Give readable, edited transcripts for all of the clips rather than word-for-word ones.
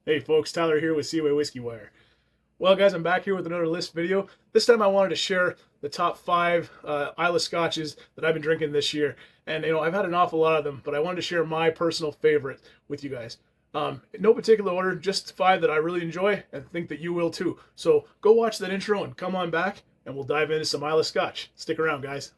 Hey folks, Tyler here with Seawaywhiskywire. Well guys, I'm back here with another list video. This time I wanted to share the top 5 Islay Scotches that I've been drinking this year. And I've had an awful lot of them, but I wanted to share my personal favorite with you guys. In no particular order, just 5 that I really enjoy and think that you will too. So go watch that intro and come on back and we'll dive into some Islay Scotch. Stick around guys.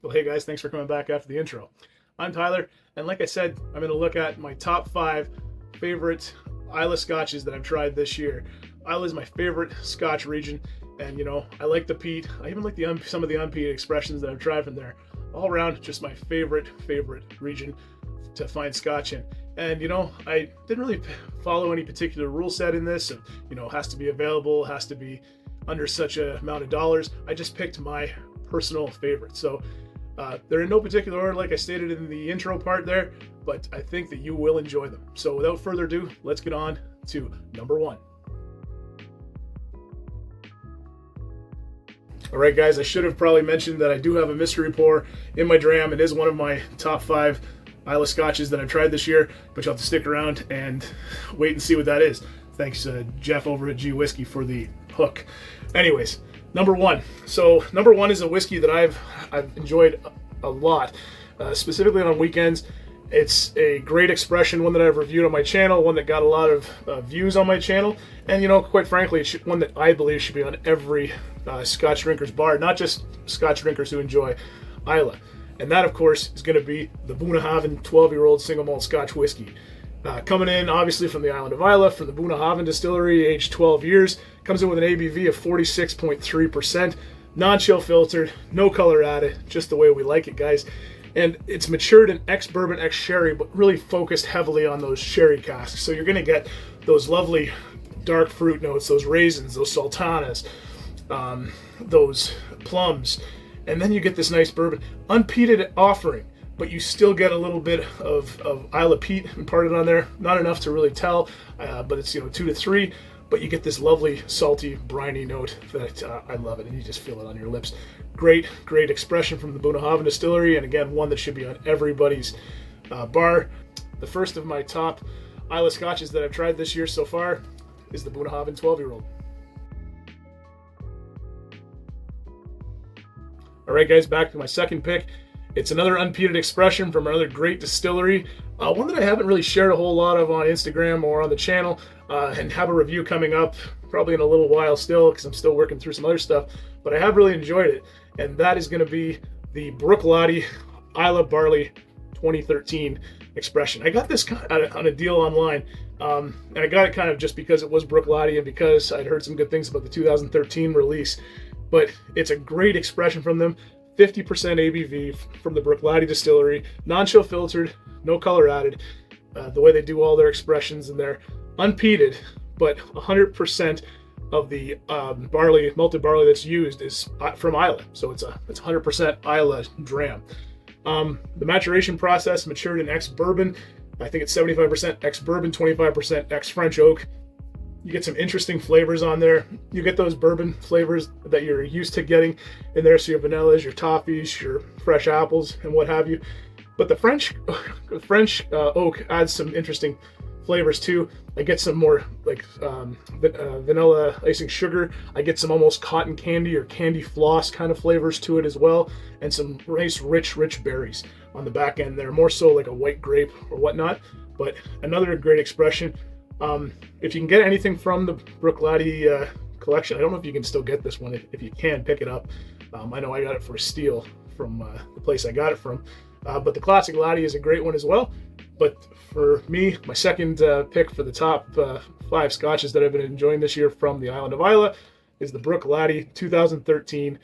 Well, hey guys, thanks for coming back after the intro. I'm Tyler, and like I said, I'm going to look at my top 5 favorite Islay Scotches that I've tried this year. Islay is my favorite Scotch region, and I like the peat. I even like some of the unpeated expressions that I've tried from there. All around, just my favorite region to find Scotch in. And I didn't really follow any particular rule set in this. Of, has to be available, has to be under such a amount of dollars. I just picked my personal favorite. So they're in no particular order, like I stated in the intro part there, but I think that you will enjoy them. So without further ado, let's get on to number 1. All right, guys, I should have probably mentioned that I do have a mystery pour in my dram. It is one of my top 5 Islay Scotches that I've tried this year, but you'll have to stick around and wait and see what that is. Thanks, Jeff over at G Whiskey for the hook. Anyways, number 1. So number 1 is a whiskey that I've enjoyed a lot, specifically on weekends. It's a great expression, one that I've reviewed on my channel, one that got a lot of views on my channel, and quite frankly, it's one that I believe should be on every Scotch drinker's bar, not just Scotch drinkers who enjoy Islay. And that, of course, is going to be the Bunnahabhain 12-year-old single malt Scotch whiskey. Coming in, obviously, from the island of Islay, from the Bunnahabhain distillery, aged 12 years. Comes in with an ABV of 46.3%. Non-chill filtered, no color added, just the way we like it, guys. And it's matured in ex-bourbon, ex-sherry, but really focused heavily on those sherry casks. So you're going to get those lovely dark fruit notes, those raisins, those sultanas, those plums. And then you get this nice bourbon. Unpeated offering, but you still get a little bit of Islay peat imparted on there. Not enough to really tell, but it's 2 to 3. But you get this lovely, salty, briny note that I love it, and you just feel it on your lips. Great expression from the Bunnahabhain distillery, and again, one that should be on everybody's bar. The first of my top Islay Scotches that I've tried this year so far is the Bunnahabhain 12-year-old. All right, guys, back to my second pick. It's another unpeated expression from another great distillery, one that I haven't really shared a whole lot of on Instagram or on the channel, and have a review coming up probably in a little while still, because I'm still working through some other stuff, but I have really enjoyed it, and that is going to be the Bruichladdich Islay Barley 2013 expression. I got this on a deal online, and I got it kind of just because it was Bruichladdich and because I'd heard some good things about the 2013 release, but it's a great expression from them. 50% ABV from the Bruichladdich distillery, non-chill filtered, no color added. The way they do all their expressions, and they're unpeated, but 100% of the malted barley that's used is from Islay, so it's 100% Islay dram. The maturation process matured in ex-bourbon. I think it's 75% ex-bourbon, 25% ex-French oak. You get some interesting flavors on there. You get those bourbon flavors that you're used to getting in there. So your vanillas, your toffees, your fresh apples, and what have you. But the French oak adds some interesting flavors too. I get some more like vanilla icing sugar. I get some almost cotton candy or candy floss kind of flavors to it as well. And some nice rich berries on the back end there. More so like a white grape or whatnot. But another great expression. If you can get anything from the Bruichladdich collection, I don't know if you can still get this one. If you can, pick it up. I know I got it for a steal from the place I got it from. But the Classic Laddie is a great one as well. But for me, my second pick for the top 5 Scotches that I've been enjoying this year from the island of Islay is the Bruichladdich 2013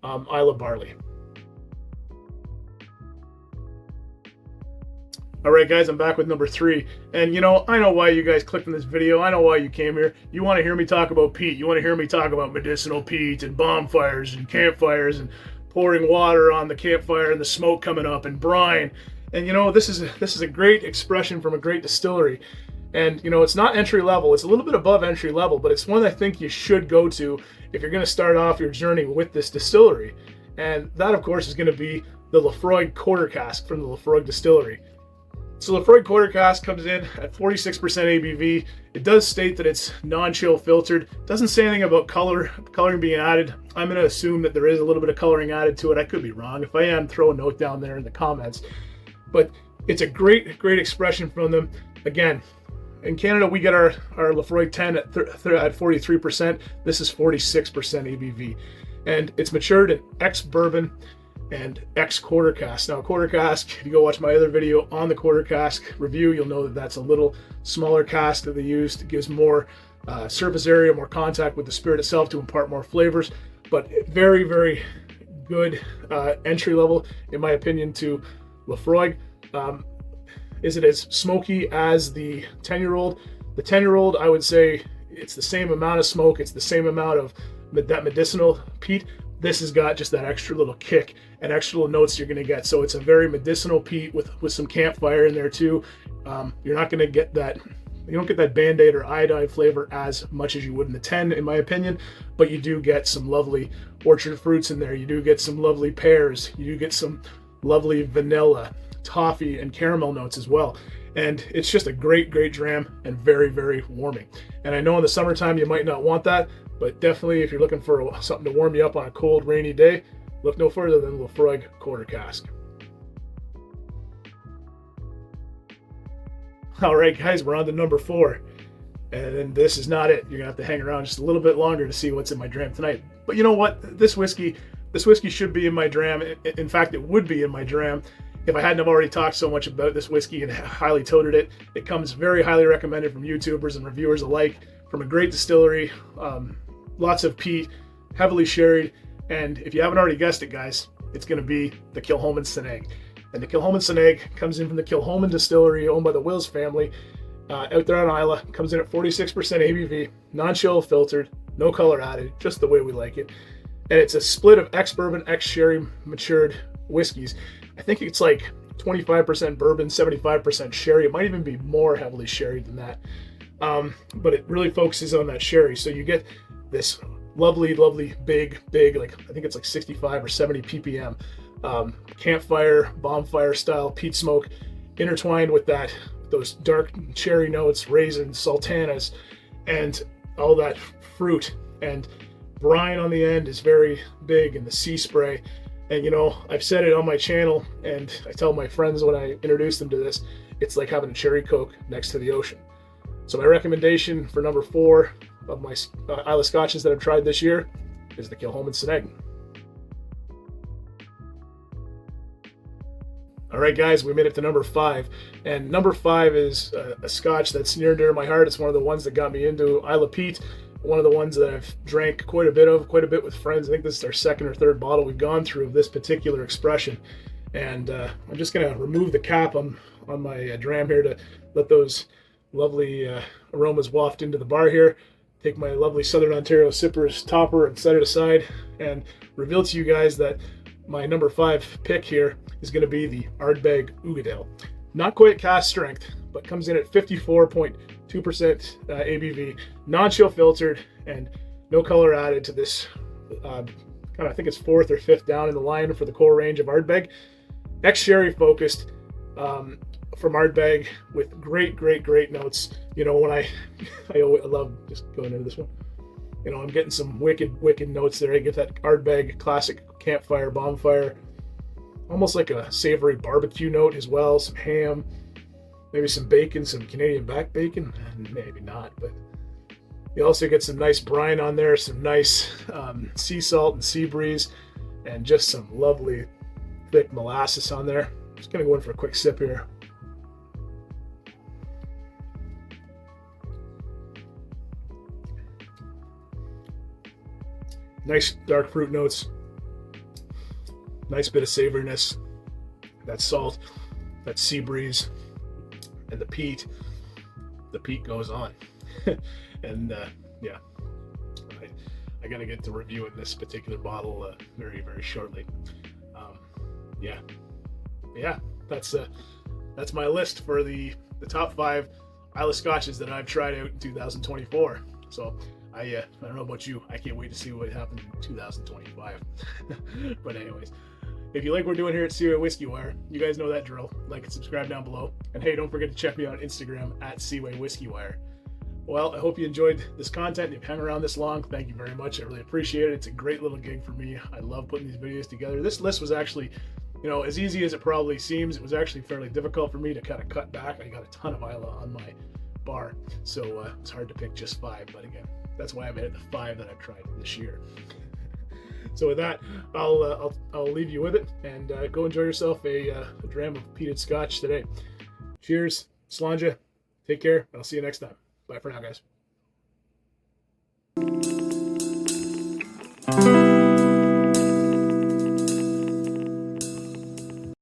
Islay Barley. All right, guys, I'm back with number 3. And, I know why you guys clicked on this video. I know why you came here. You want to hear me talk about peat. You want to hear me talk about medicinal peat and bonfires and campfires and pouring water on the campfire and the smoke coming up and brine. And, this is a great expression from a great distillery. And, it's not entry level. It's a little bit above entry level, but it's one I think you should go to if you're going to start off your journey with this distillery. And that, of course, is going to be the Laphroaig quarter cask from the Laphroaig distillery. So Laphroaig quarter cask comes in at 46% ABV. It does state that it's non-chill filtered. Doesn't say anything about coloring being added. I'm going to assume that there is a little bit of coloring added to it. I could be wrong. If I am, throw a note down there in the comments. But it's a great expression from them. Again, in Canada, we get our Laphroaig 10 at 43%. This is 46% ABV. And it's matured in ex-bourbon and ex-quarter cask. Now, quarter cask, if you go watch my other video on the quarter cask review, you'll know that that's a little smaller cask that they used. It gives more surface area, more contact with the spirit itself to impart more flavors. But very good entry level, in my opinion, to Laphroaig. Is it as smoky as the 10-year-old? The 10-year-old, I would say it's the same amount of smoke. It's the same amount of that medicinal peat. This has got just that extra little kick and extra little notes you're going to get. So it's a very medicinal peat with some campfire in there too. You're not going to get that, you don't get that Band-Aid or iodine flavor as much as you would in the 10, in my opinion, but you do get some lovely orchard fruits in there. You do get some lovely pears. You do get some lovely vanilla, toffee, and caramel notes as well. And it's just a great dram and very warming. And I know in the summertime you might not want that, but definitely if you're looking for something to warm you up on a cold, rainy day, look no further than Laphroaig quarter cask. All right, guys, we're on to number 4. And then this is not it. You're gonna have to hang around just a little bit longer to see what's in my dram tonight. But you know what? This whiskey should be in my dram. In fact, it would be in my dram if I hadn't have already talked so much about this whiskey and highly toted it. It comes very highly recommended from YouTubers and reviewers alike, from a great distillery, lots of peat, heavily sherried, and if you haven't already guessed it, guys, it's going to be the Kilchoman Snag. And the Kilchoman Snag comes in from the Kilchoman distillery, owned by the Wills family, out there on Islay. Comes in at 46% ABV, non-chill filtered, no color added, just the way we like it. And it's a split of ex-bourbon, ex-sherry matured whiskeys. I think it's like 25% bourbon, 75% sherry. It might even be more heavily sherry than that. But it really focuses on that sherry. So you get this lovely big, like I think it's like 65 or 70 ppm campfire, bonfire style peat smoke intertwined with those dark cherry notes, raisins, sultanas, and all that fruit. And brine on the end is very big, and the sea spray. And you know, I've said it on my channel, and I tell my friends when I introduce them to this, it's like having a cherry Coke next to the ocean. So my recommendation for number 4 of my Islay Scotches that I've tried this year is the Kilchoman Snag. All right, guys, we made it to number 5. And number 5 is a Scotch that's near and dear to my heart. It's one of the ones that got me into Islay Peat. One of the ones that I've drank quite a bit with friends. I think this is our 2nd or 3rd bottle we've gone through of this particular expression. And I'm just going to remove the cap on my dram here to let those lovely aromas waft into the bar here. Take my lovely Southern Ontario Sippers topper and set it aside and reveal to you guys that my number 5 pick here is going to be the Ardbeg Uigeadail. Not quite cask strength, but comes in at 54.2% ABV, non-chill filtered, and no color added to this. I think it's 4th or 5th down in the line for the core range of Ardbeg. Ex-sherry focused from Ardbeg with great notes. You know, when I love just going into this one. You know, I'm getting some wicked notes there. I get that Ardbeg classic campfire, bonfire, almost like a savory barbecue note as well. Some ham, maybe some bacon, some Canadian back bacon, maybe not, but you also get some nice brine on there, some nice sea salt and sea breeze, and just some lovely thick molasses on there. Just gonna go in for a quick sip here. Nice dark fruit notes, nice bit of savoriness, that salt, that sea breeze, and the peat goes on. And yeah, I gotta get to reviewing this particular bottle very shortly. Yeah, that's my list for the top 5 Islay Scotches that I've tried out in 2024. So I don't know about you, I can't wait to see what happens in 2025. But anyways, If you like what we're doing here at Seaway Whiskey Wire, you guys know that drill. Like and subscribe down below. And hey, don't forget to check me out on Instagram at Seaway Whiskey Wire. Well, I hope you enjoyed this content and you've hung around this long. Thank you very much. I really appreciate it. It's a great little gig for me. I love putting these videos together. This list was actually, as easy as it probably seems, it was actually fairly difficult for me to kind of cut back. I got a ton of Islay on my bar, so it's hard to pick just 5. But again, that's why I made it the 5 that I've tried this year. So with that, I'll leave you with it, and go enjoy yourself a dram of peated Scotch today. Cheers, Slanja. Take care. I'll see you next time. Bye for now, guys.